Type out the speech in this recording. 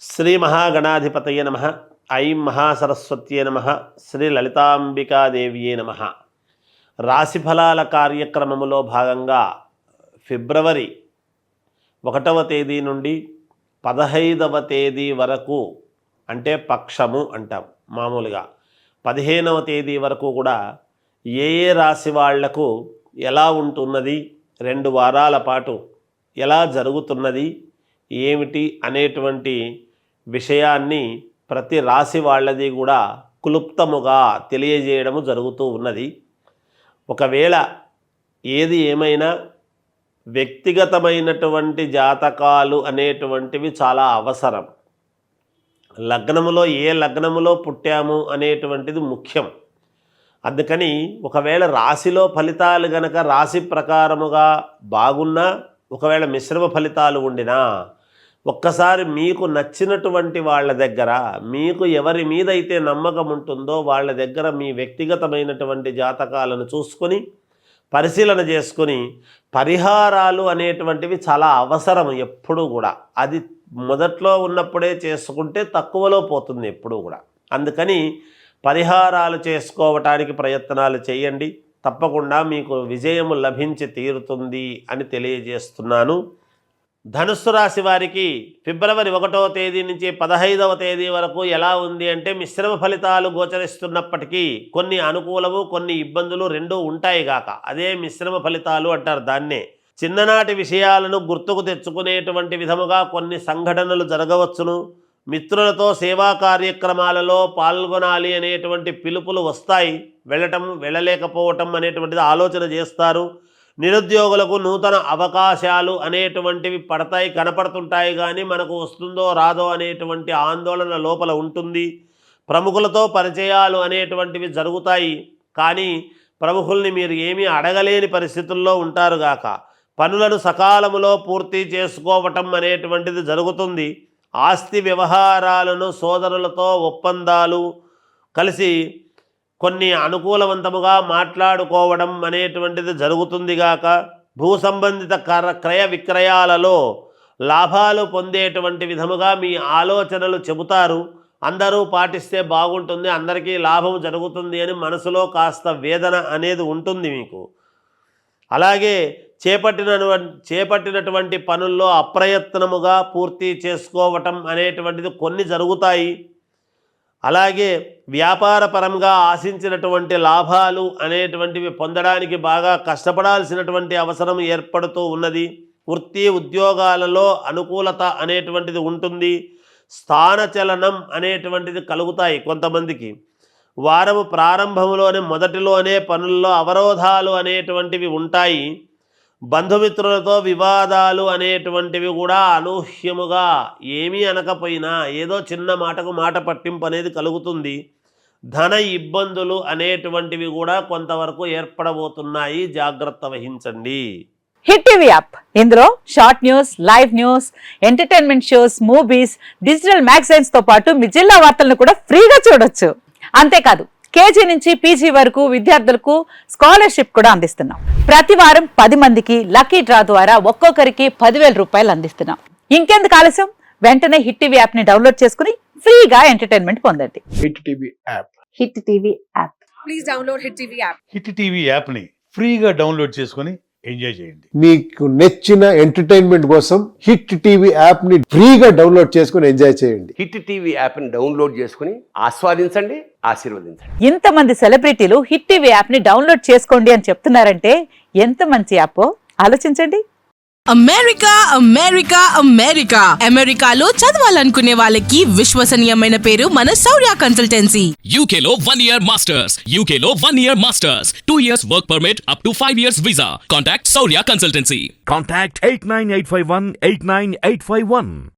శ్రీ మహాగణాధిపతయ నమః. ఐం మహాసరస్వత్యే నమః. శ్రీ లలితాంబికాదేవియే నమః. రాశిఫలాల కార్యక్రమములో భాగంగా ఫిబ్రవరి 1వ తేదీ నుండి 15వ తేదీ వరకు, అంటే పక్షము అంటాం మామూలుగా, 15వ తేదీ వరకు కూడా ఏ రాశి వాళ్లకు ఎలా ఉంటున్నది, 2 వారాల పాటు ఎలా జరుగుతున్నది ఏమిటి అనేటువంటి విషయాన్ని ప్రతి రాశి వాళ్ళది కూడా క్లుప్తముగా తెలియజేయడము జరుగుతూ ఉన్నది. ఒకవేళ ఏది ఏమైనా వ్యక్తిగతమైనటువంటి జాతకాలు అనేటువంటివి చాలా అవసరం. లగ్నములో ఏ లగ్నములో పుట్టాము అనేటువంటిది ముఖ్యం. అందుకని ఒకవేళ రాశిలో ఫలితాలు గనక రాశి ప్రకారముగా బాగున్నా, ఒకవేళ మిశ్రమ ఫలితాలు ఉండినా, ఒక్కసారి మీకు నచ్చినటువంటి వాళ్ళ దగ్గర, మీకు ఎవరి మీద అయితే నమ్మకం ఉంటుందో వాళ్ళ దగ్గర మీ వ్యక్తిగతమైనటువంటి జాతకాలను చూసుకొని పరిశీలన చేసుకొని పరిహారాలు అనేటువంటివి చాలా అవసరం ఎప్పుడూ కూడా. అది మొదట్లో ఉన్నప్పుడే చేసుకుంటే తక్కువలో పోతుంది ఎప్పుడూ కూడా. అందుకని పరిహారాలు చేసుకోవటానికి ప్రయత్నాలు చేయండి. తప్పకుండా మీకు విజయము లభించి తీరుతుంది అని తెలియజేస్తున్నాను. ధనుస్సు రాశి వారికి ఫిబ్రవరి 1వ తేదీ నుంచి 15వ తేదీ వరకు ఎలా ఉంది అంటే, మిశ్రమ ఫలితాలు గోచరిస్తున్నప్పటికీ కొన్ని అనుకూలము కొన్ని ఇబ్బందులు రెండూ ఉంటాయి గాక అదే మిశ్రమ ఫలితాలు అంటారు. దాన్నే చిన్ననాటి విషయాలను గుర్తుకు తెచ్చుకునేటువంటి విధముగా కొన్ని సంఘటనలు జరగవచ్చును. మిత్రులతో సేవా కార్యక్రమాలలో పాల్గొనాలి అనేటువంటి పిలుపులు వస్తాయి. వెళ్ళలేకపోవటం అనేటువంటిది ఆలోచన చేస్తారు. నిరుద్యోగులకు నూతన అవకాశాలు అనేటువంటివి పడతాయి, కనపడుతుంటాయి, కానీ మనకు వస్తుందో రాదో అనేటువంటి ఆందోళన లోపల ఉంటుంది. ప్రముఖులతో పరిచయాలు అనేటువంటివి జరుగుతాయి, కానీ ప్రముఖుల్ని మీరు ఏమీ అడగలేని పరిస్థితుల్లో ఉంటారు గాక. పనులను సకాలములో పూర్తి చేసుకోవటం అనేటువంటిది జరుగుతుంది. ఆస్తి వ్యవహారాలను సోదరులతో ఒప్పందాలు కలిసి కొన్ని అనుకూలవంతముగా మాట్లాడుకోవడం అనేటువంటిది జరుగుతుంది గాక. భూ సంబంధిత క్రయ విక్రయాలలో లాభాలు పొందేటువంటి విధముగా మీ ఆలోచనలు చెబుతారు. అందరూ పాటిస్తే బాగుంటుంది, అందరికీ లాభం జరుగుతుంది అని మనసులో కాస్త వేదన అనేది ఉంటుంది మీకు. అలాగే చేపట్టినటువంటి పనుల్లో అప్రయత్నముగా పూర్తి చేసుకోవటం అనేటువంటిది కొన్ని జరుగుతాయి. అలాగే వ్యాపారపరంగా ఆశించినటువంటి లాభాలు అనేటువంటివి పొందడానికి బాగా కష్టపడాల్సినటువంటి అవసరం ఏర్పడుతూ ఉన్నది. వృత్తి ఉద్యోగాలలో అనుకూలత అనేటువంటిది ఉంటుంది. స్థానచలనం అనేటువంటిది కలుగుతాయి కొంతమందికి. వారము ప్రారంభంలోనే మొదటిలోనే పనుల్లో అవరోధాలు అనేటువంటివి ఉంటాయి. బంధుమిత్రులతో వివాదాలు అనేటువంటివి కూడా అనూహ్యముగా ఏమీ అనకపోయినా ఏదో చిన్న మాటకు మాట పట్టింపు అనేది కలుగుతుంది. ధన ఇబ్బందులు అనేటువంటివి కూడా కొంతవరకు ఏర్పడబోతున్నాయి, జాగ్రత్త వహించండి. హిట్ టీవీ యాప్, ఇందులో short news, live news, entertainment shows, movies, digital magazines తో పాటు మీ జిల్లా వార్తలను కూడా ఫ్రీగా చూడొచ్చు. అంతేకాదు కేజీ నుంచి పీజీ వరకు విద్యార్థులకు స్కాలర్షిప్ కూడా అందిస్తున్నాం. ప్రతి వారం 10 మందికి లక్కీ డ్రా ద్వారా ఒక్కొక్కరికి 10,000 రూపాయలు అందిస్తున్నాం. ఇంకెందుకు ఆలస్యం, వెంటనే హిట్ టీవీ యాప్ ని డౌన్లోడ్ చేసుకుని ఫ్రీగా ఎంటర్టైన్మెంట్ పొందండి. Hit TV app. Hit TV app. Please download hit TV app. Hit TV app ని ఫ్రీగా డౌన్లోడ్ చేసుకుని ఎంజాయ్ చేయండి. మీకు నచ్చిన ఎంటర్టైన్మెంట్ కోసం హిట్ టీవీ యాప్ ని ఫ్రీగా డౌన్లోడ్ చేసుకుని ఎంజాయ్ చేయండి. హిట్ టీవీ యాప్ ని డౌన్లోడ్ చేసుకుని ఆస్వాదించండి, ఆశీర్వదించండి. ఇంతమంది సెలబ్రిటీలు హిట్ టీవీ యాప్ ని డౌన్లోడ్ చేసుకోండి అని చెప్తున్నారంటే ఎంత మంచి యాప్ ఆలోచించండి. అమెరికా అమెరికా అమెరికా అమెరికాలో చదవాలనుకునే వాళ్ళకి విశ్వసనీయమైన పేరు మన శౌర్య కన్సల్టెన్సీ. UK లో 1 year masters. UK లో 1 year masters. 2 years work permit up to 5 years visa. Contact Saurya Consultancy. Contact 89851 89851.